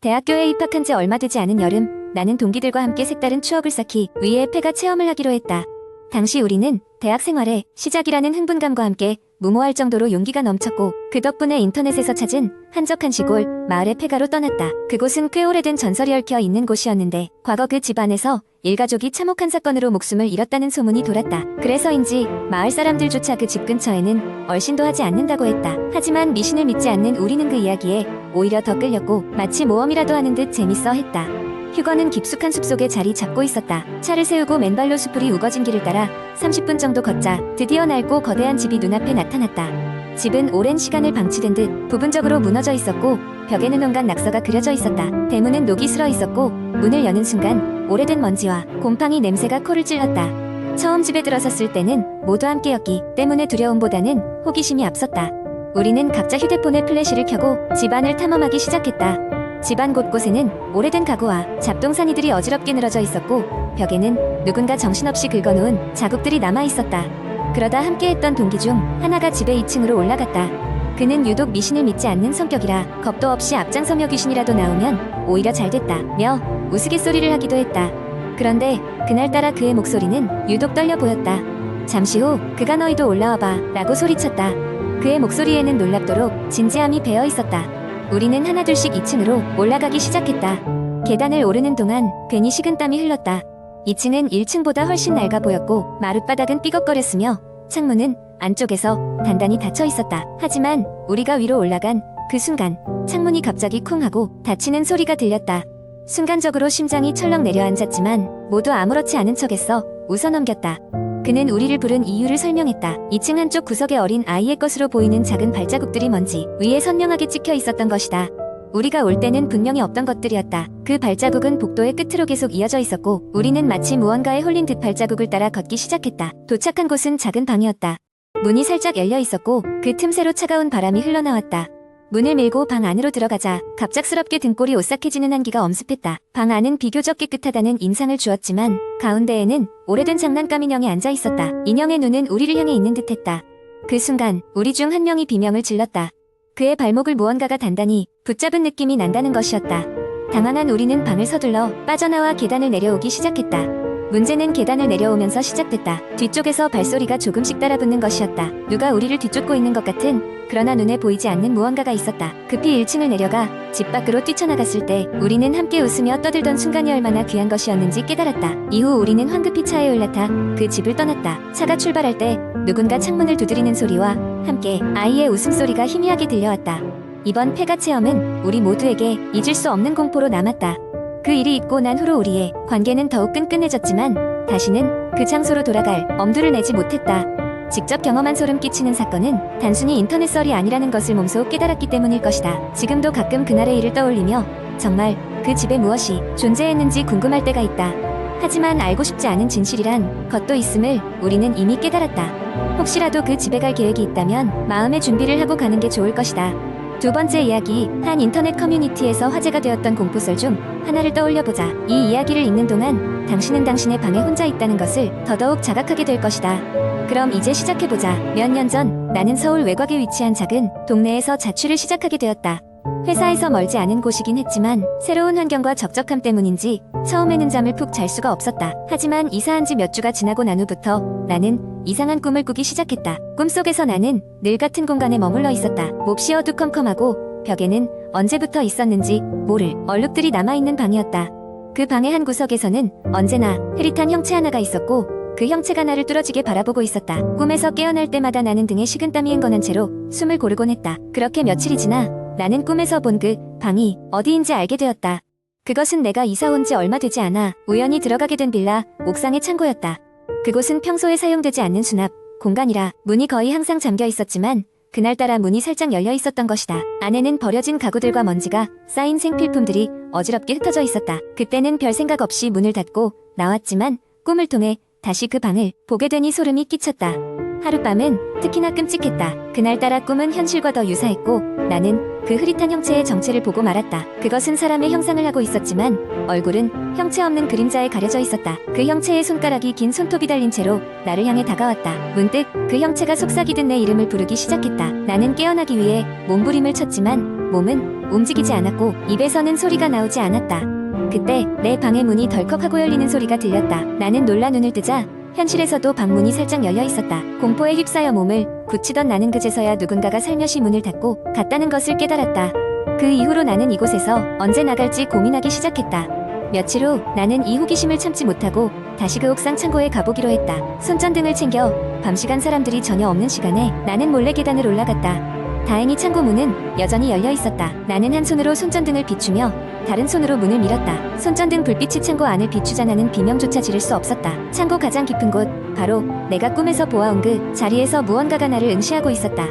대학교에 입학한 지 얼마 되지 않은 여름, 나는 동기들과 함께 색다른 추억을 쌓기 위해 폐가 체험을 하기로 했다. 당시 우리는 대학 생활의 시작이라는 흥분감과 함께 무모할 정도로 용기가 넘쳤고, 그 덕분에 인터넷에서 찾은 한적한 시골 마을의 폐가로 떠났다. 그곳은 꽤 오래된 전설이 얽혀 있는 곳이었는데, 과거 그 집안에서 일가족이 참혹한 사건으로 목숨을 잃었다는 소문이 돌았다. 그래서인지 마을 사람들조차 그 집 근처에는 얼씬도 하지 않는다고 했다. 하지만 미신을 믿지 않는 우리는 그 이야기에 오히려 더 끌렸고, 마치 모험이라도 하는 듯 재밌어 했다. 휴거는 깊숙한 숲속에 자리 잡고 있었다. 차를 세우고 맨발로 숲풀이 우거진 길을 따라 30분 정도 걷자 드디어 낡고 거대한 집이 눈앞에 나타났다. 집은 오랜 시간을 방치된 듯 부분적으로 무너져 있었고, 벽에는 온갖 낙서가 그려져 있었다. 대문은 녹이 슬어 있었고, 문을 여는 순간 오래된 먼지와 곰팡이 냄새가 코를 찔렀다. 처음 집에 들어섰을 때는 모두 함께였기 때문에 두려움보다는 호기심이 앞섰다. 우리는 각자 휴대폰에 플래시를 켜고 집안을 탐험하기 시작했다. 집안 곳곳에는 오래된 가구와 잡동사니들이 어지럽게 늘어져 있었고, 벽에는 누군가 정신없이 긁어놓은 자국들이 남아있었다. 그러다 함께했던 동기 중 하나가 집에 2층으로 올라갔다. 그는 유독 미신을 믿지 않는 성격이라 겁도 없이 앞장서며 귀신이라도 나오면 오히려 잘됐다며 우스갯소리를 하기도 했다. 그런데 그날따라 그의 목소리는 유독 떨려 보였다. 잠시 후 그가 너희도 올라와봐 라고 소리쳤다. 그의 목소리에는 놀랍도록 진지함이 배어 있었다. 우리는 하나둘씩 2층으로 올라가기 시작했다. 계단을 오르는 동안 괜히 식은땀이 흘렀다. 2층은 1층보다 훨씬 낡아 보였고, 마룻바닥은 삐걱거렸으며 창문은 안쪽에서 단단히 닫혀 있었다. 하지만 우리가 위로 올라간 그 순간 창문이 갑자기 쿵 하고 닫히는 소리가 들렸다. 순간적으로 심장이 철렁 내려앉았지만 모두 아무렇지 않은 척했어 웃어넘겼다. 그는 우리를 부른 이유를 설명했다. 2층 한쪽 구석에 어린 아이의 것으로 보이는 작은 발자국들이 먼지 위에 선명하게 찍혀 있었던 것이다. 우리가 올 때는 분명히 없던 것들이었다. 그 발자국은 복도의 끝으로 계속 이어져 있었고, 우리는 마치 무언가에 홀린 듯 발자국을 따라 걷기 시작했다. 도착한 곳은 작은 방이었다. 문이 살짝 열려 있었고, 그 틈새로 차가운 바람이 흘러나왔다. 문을 밀고 방 안으로 들어가자 갑작스럽게 등골이 오싹해지는 한기가 엄습했다. 방 안은 비교적 깨끗하다는 인상을 주었지만 가운데에는 오래된 장난감 인형이 앉아 있었다. 인형의 눈은 우리를 향해 있는 듯했다. 그 순간 우리 중 한 명이 비명을 질렀다. 그의 발목을 무언가가 단단히 붙잡은 느낌이 난다는 것이었다. 당황한 우리는 방을 서둘러 빠져나와 계단을 내려오기 시작했다. 문제는 계단을 내려오면서 시작됐다. 뒤쪽에서 발소리가 조금씩 따라붙는 것이었다. 누가 우리를 뒤쫓고 있는 것 같은, 그러나 눈에 보이지 않는 무언가가 있었다. 급히 1층을 내려가 집 밖으로 뛰쳐나갔을 때 우리는 함께 웃으며 떠들던 순간이 얼마나 귀한 것이었는지 깨달았다. 이후 우리는 황급히 차에 올라타 그 집을 떠났다. 차가 출발할 때 누군가 창문을 두드리는 소리와 함께 아이의 웃음소리가 희미하게 들려왔다. 이번 폐가 체험은 우리 모두에게 잊을 수 없는 공포로 남았다. 그 일이 있고 난 후로 우리의 관계는 더욱 끈끈해졌지만 다시는 그 장소로 돌아갈 엄두를 내지 못했다. 직접 경험한 소름 끼치는 사건은 단순히 인터넷 썰이 아니라는 것을 몸소 깨달았기 때문일 것이다. 지금도 가끔 그날의 일을 떠올리며 정말 그 집에 무엇이 존재했는지 궁금할 때가 있다. 하지만 알고 싶지 않은 진실이란 것도 있음을 우리는 이미 깨달았다. 혹시라도 그 집에 갈 계획이 있다면 마음의 준비를 하고 가는 게 좋을 것이다. 두 번째 이야기, 한 인터넷 커뮤니티에서 화제가 되었던 공포썰 중 하나를 떠올려보자. 이 이야기를 읽는 동안 당신은 당신의 방에 혼자 있다는 것을 더더욱 자각하게 될 것이다. 그럼 이제 시작해보자. 몇 년 전 나는 서울 외곽에 위치한 작은 동네에서 자취를 시작하게 되었다. 회사에서 멀지 않은 곳이긴 했지만 새로운 환경과 적적함 때문인지 처음에는 잠을 푹 잘 수가 없었다. 하지만 이사한 지 몇 주가 지나고 난 후부터 나는 이상한 꿈을 꾸기 시작했다. 꿈속에서 나는 늘 같은 공간에 머물러 있었다. 몹시 어두컴컴하고 벽에는 언제부터 있었는지 모를 얼룩들이 남아있는 방이었다. 그 방의 한 구석에서는 언제나 흐릿한 형체 하나가 있었고, 그 형체가 나를 뚫어지게 바라보고 있었다. 꿈에서 깨어날 때마다 나는 등에 식은땀이 흥건한 채로 숨을 고르곤 했다. 그렇게 며칠이 지나 나는 꿈에서 본 그 방이 어디인지 알게 되었다. 그것은 내가 이사 온 지 얼마 되지 않아 우연히 들어가게 된 빌라 옥상의 창고였다. 그곳은 평소에 사용되지 않는 수납 공간이라 문이 거의 항상 잠겨 있었지만 그날따라 문이 살짝 열려 있었던 것이다. 안에는 버려진 가구들과 먼지가 쌓인 생필품들이 어지럽게 흩어져 있었다. 그때는 별 생각 없이 문을 닫고 나왔지만 꿈을 통해 다시 그 방을 보게 되니 소름이 끼쳤다. 하룻밤은 특히나 끔찍했다. 그날따라 꿈은 현실과 더 유사했고 나는 그 흐릿한 형체의 정체를 보고 말았다. 그것은 사람의 형상을 하고 있었지만 얼굴은 형체 없는 그림자에 가려져 있었다. 그 형체의 손가락이 긴 손톱이 달린 채로 나를 향해 다가왔다. 문득 그 형체가 속삭이듯 내 이름을 부르기 시작했다. 나는 깨어나기 위해 몸부림을 쳤지만 몸은 움직이지 않았고 입에서는 소리가 나오지 않았다. 그때 내 방의 문이 덜컥하고 열리는 소리가 들렸다. 나는 놀라 눈을 뜨자 현실에서도 방문이 살짝 열려 있었다. 공포에 휩싸여 몸을 굳히던 나는 그제서야 누군가가 살며시 문을 닫고 갔다는 것을 깨달았다. 그 이후로 나는 이곳에서 언제 나갈지 고민하기 시작했다. 며칠 후 나는 이 호기심을 참지 못하고 다시 그 옥상 창고에 가보기로 했다. 손전등을 챙겨 밤시간 사람들이 전혀 없는 시간에 나는 몰래 계단을 올라갔다. 다행히 창고 문은 여전히 열려 있었다. 나는 한 손으로 손전등을 비추며 다른 손으로 문을 밀었다. 손전등 불빛이 창고 안을 비추자 나는 비명조차 지를 수 없었다. 창고 가장 깊은 곳, 바로 내가 꿈에서 보아온 그 자리에서 무언가가 나를 응시하고 있었다.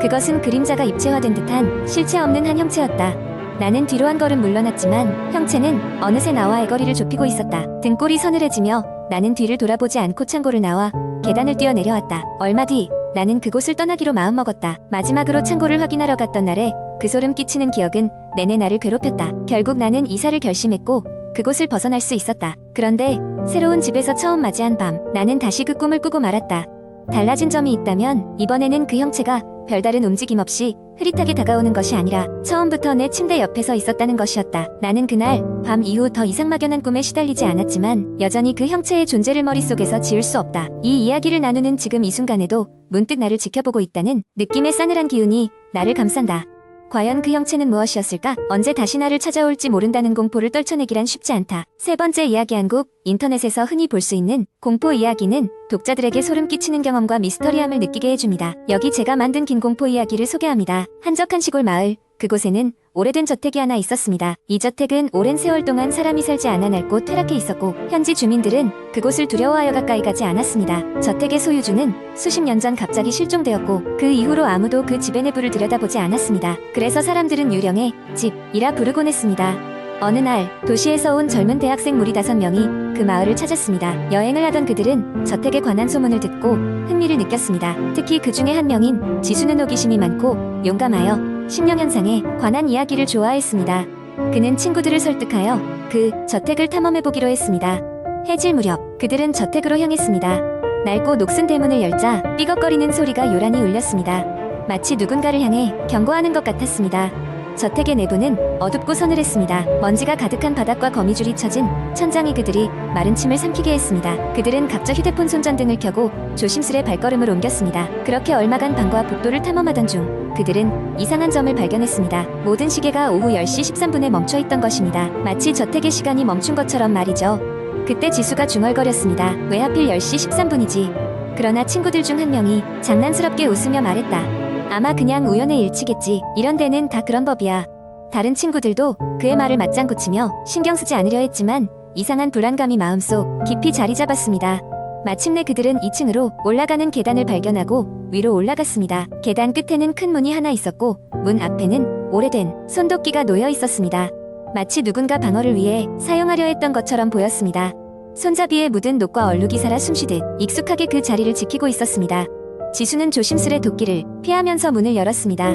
그것은 그림자가 입체화된 듯한 실체 없는 한 형체였다. 나는 뒤로 한 걸음 물러났지만 형체는 어느새 나와 애거리를 좁히고 있었다. 등골이 서늘해지며 나는 뒤를 돌아보지 않고 창고를 나와 계단을 뛰어 내려왔다. 얼마 뒤 나는 그곳을 떠나기로 마음먹었다. 마지막으로 창고를 확인하러 갔던 날에 그 소름 끼치는 기억은 내내 나를 괴롭혔다. 결국 나는 이사를 결심했고 그곳을 벗어날 수 있었다. 그런데 새로운 집에서 처음 맞이한 밤 나는 다시 그 꿈을 꾸고 말았다. 달라진 점이 있다면 이번에는 그 형체가 별다른 움직임 없이 흐릿하게 다가오는 것이 아니라 처음부터 내 침대 옆에 서 있었다는 것이었다. 나는 그날 밤 이후 더 이상 막연한 꿈에 시달리지 않았지만 여전히 그 형체의 존재를 머릿속에서 지울 수 없다. 이 이야기를 나누는 지금 이 순간에도 문득 나를 지켜보고 있다는 느낌의 싸늘한 기운이 나를 감싼다. 과연 그 형체는 무엇이었을까? 언제 다시 나를 찾아올지 모른다는 공포를 떨쳐내기란 쉽지 않다. 세 번째 이야기 한 곡, 인터넷에서 흔히 볼 수 있는 공포 이야기는 독자들에게 소름 끼치는 경험과 미스터리함을 느끼게 해줍니다. 여기 제가 만든 긴 공포 이야기를 소개합니다. 한적한 시골 마을, 그곳에는 오래된 저택이 하나 있었습니다. 이 저택은 오랜 세월 동안 사람이 살지 않아 낡고 퇴락해 있었고 현지 주민들은 그곳을 두려워하여 가까이 가지 않았습니다. 저택의 소유주는 수십 년 전 갑자기 실종되었고 그 이후로 아무도 그 집의 내부를 들여다보지 않았습니다. 그래서 사람들은 유령의 집이라 부르곤 했습니다. 어느 날 도시에서 온 젊은 대학생 무리 5명이 그 마을을 찾았습니다. 여행을 하던 그들은 저택에 관한 소문을 듣고 흥미를 느꼈습니다. 특히 그 중에 한 명인 지수는 호기심이 많고 용감하여 심령현상에 관한 이야기를 좋아했습니다. 그는 친구들을 설득하여 그 저택을 탐험해보기로 했습니다. 해질 무렵 그들은 저택으로 향했습니다. 낡고 녹슨 대문을 열자 삐걱거리는 소리가 요란히 울렸습니다. 마치 누군가를 향해 경고하는 것 같았습니다. 저택의 내부는 어둡고 서늘했습니다. 먼지가 가득한 바닥과 거미줄이 쳐진 천장이 그들이 마른 침을 삼키게 했습니다. 그들은 각자 휴대폰 손전등을 켜고 조심스레 발걸음을 옮겼습니다. 그렇게 얼마간 방과 복도를 탐험하던 중 그들은 이상한 점을 발견했습니다. 모든 시계가 오후 10시 13분에 멈춰있던 것입니다. 마치 저택의 시간이 멈춘 것처럼 말이죠. 그때 지수가 중얼거렸습니다. 왜 하필 10시 13분이지? 그러나 친구들 중 한 명이 장난스럽게 웃으며 말했다. 아마 그냥 우연의 일치겠지. 이런 데는 다 그런 법이야. 다른 친구들도 그의 말을 맞장구 치며 신경 쓰지 않으려 했지만 이상한 불안감이 마음속 깊이 자리 잡았습니다. 마침내 그들은 2층으로 올라가는 계단을 발견하고 위로 올라갔습니다. 계단 끝에는 큰 문이 하나 있었고 문 앞에는 오래된 손도끼가 놓여 있었습니다. 마치 누군가 방어를 위해 사용하려 했던 것처럼 보였습니다. 손잡이에 묻은 녹과 얼룩이 살아 숨쉬듯 익숙하게 그 자리를 지키고 있었습니다. 지수는 조심스레 도끼를 피하면서 문을 열었습니다.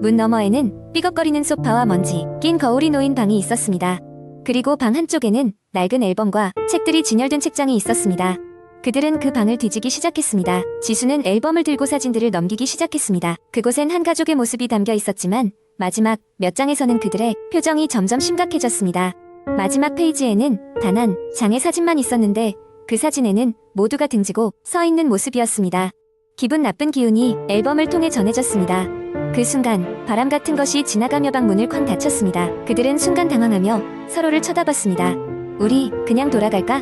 문 너머에는 삐걱거리는 소파와 먼지 낀 거울이 놓인 방이 있었습니다. 그리고 방 한쪽에는 낡은 앨범과 책들이 진열된 책장이 있었습니다. 그들은 그 방을 뒤지기 시작했습니다. 지수는 앨범을 들고 사진들을 넘기기 시작했습니다. 그곳엔 한 가족의 모습이 담겨 있었지만 마지막 몇 장에서는 그들의 표정이 점점 심각해졌습니다. 마지막 페이지에는 단 한 장의 사진만 있었는데 그 사진에는 모두가 등지고 서 있는 모습이었습니다. 기분 나쁜 기운이 앨범을 통해 전해졌습니다. 그 순간 바람 같은 것이 지나가며 방 문을 쾅 닫혔습니다. 그들은 순간 당황하며 서로를 쳐다봤습니다. 우리 그냥 돌아갈까?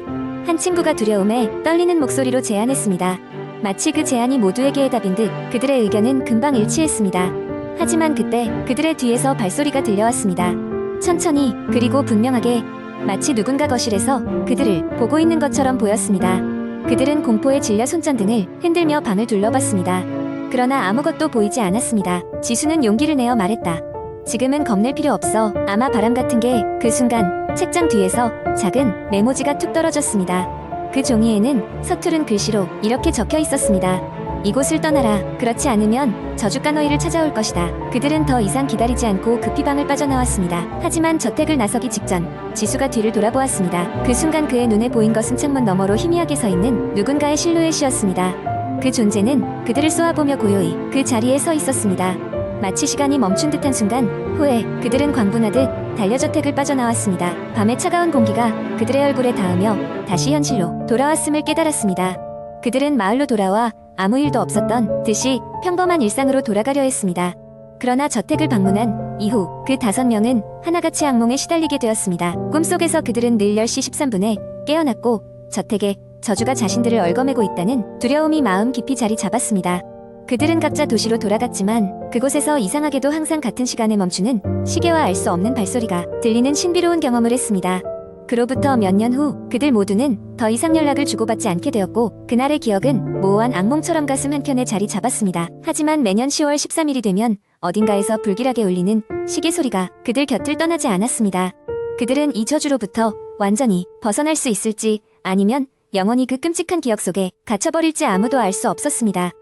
한 친구가 두려움에 떨리는 목소리로 제안했습니다. 마치 그 제안이 모두에게 해답인 듯 그들의 의견은 금방 일치했습니다. 하지만 그때 그들의 뒤에서 발소리가 들려왔습니다. 천천히 그리고 분명하게 마치 누군가 거실에서 그들을 보고 있는 것처럼 보였습니다. 그들은 공포에 질려 손전등을 흔들며 방을 둘러봤습니다. 그러나 아무것도 보이지 않았습니다. 지수는 용기를 내어 말했다. 지금은 겁낼 필요 없어. 아마 바람 같은 게. 그 순간 책장 뒤에서 작은 메모지가 툭 떨어졌습니다. 그 종이에는 서투른 글씨로 이렇게 적혀 있었습니다. 이곳을 떠나라. 그렇지 않으면 저주가 너희를 찾아올 것이다. 그들은 더 이상 기다리지 않고 급히 방을 빠져나왔습니다. 하지만 저택을 나서기 직전 지수가 뒤를 돌아보았습니다. 그 순간 그의 눈에 보인 것은 창문 너머로 희미하게 서 있는 누군가의 실루엣이었습니다. 그 존재는 그들을 쏘아보며 고요히 그 자리에 서 있었습니다. 마치 시간이 멈춘 듯한 순간 후에 그들은 광분하듯 달려저택을 빠져나왔습니다. 밤의 차가운 공기가 그들의 얼굴에 닿으며 다시 현실로 돌아왔음을 깨달았습니다. 그들은 마을로 돌아와 아무 일도 없었던 듯이 평범한 일상으로 돌아가려 했습니다. 그러나 저택을 방문한 이후 그 5명은 하나같이 악몽에 시달리게 되었습니다. 꿈속에서 그들은 늘 10시 13분에 깨어났고 저택에 저주가 자신들을 얽어매고 있다는 두려움이 마음 깊이 자리 잡았습니다. 그들은 각자 도시로 돌아갔지만 그곳에서 이상하게도 항상 같은 시간에 멈추는 시계와 알 수 없는 발소리가 들리는 신비로운 경험을 했습니다. 그로부터 몇 년 후 그들 모두는 더 이상 연락을 주고받지 않게 되었고 그날의 기억은 모호한 악몽처럼 가슴 한켠에 자리 잡았습니다. 하지만 매년 10월 13일이 되면 어딘가에서 불길하게 울리는 시계 소리가 그들 곁을 떠나지 않았습니다. 그들은 이 저주로부터 완전히 벗어날 수 있을지 아니면 영원히 그 끔찍한 기억 속에 갇혀버릴지 아무도 알 수 없었습니다.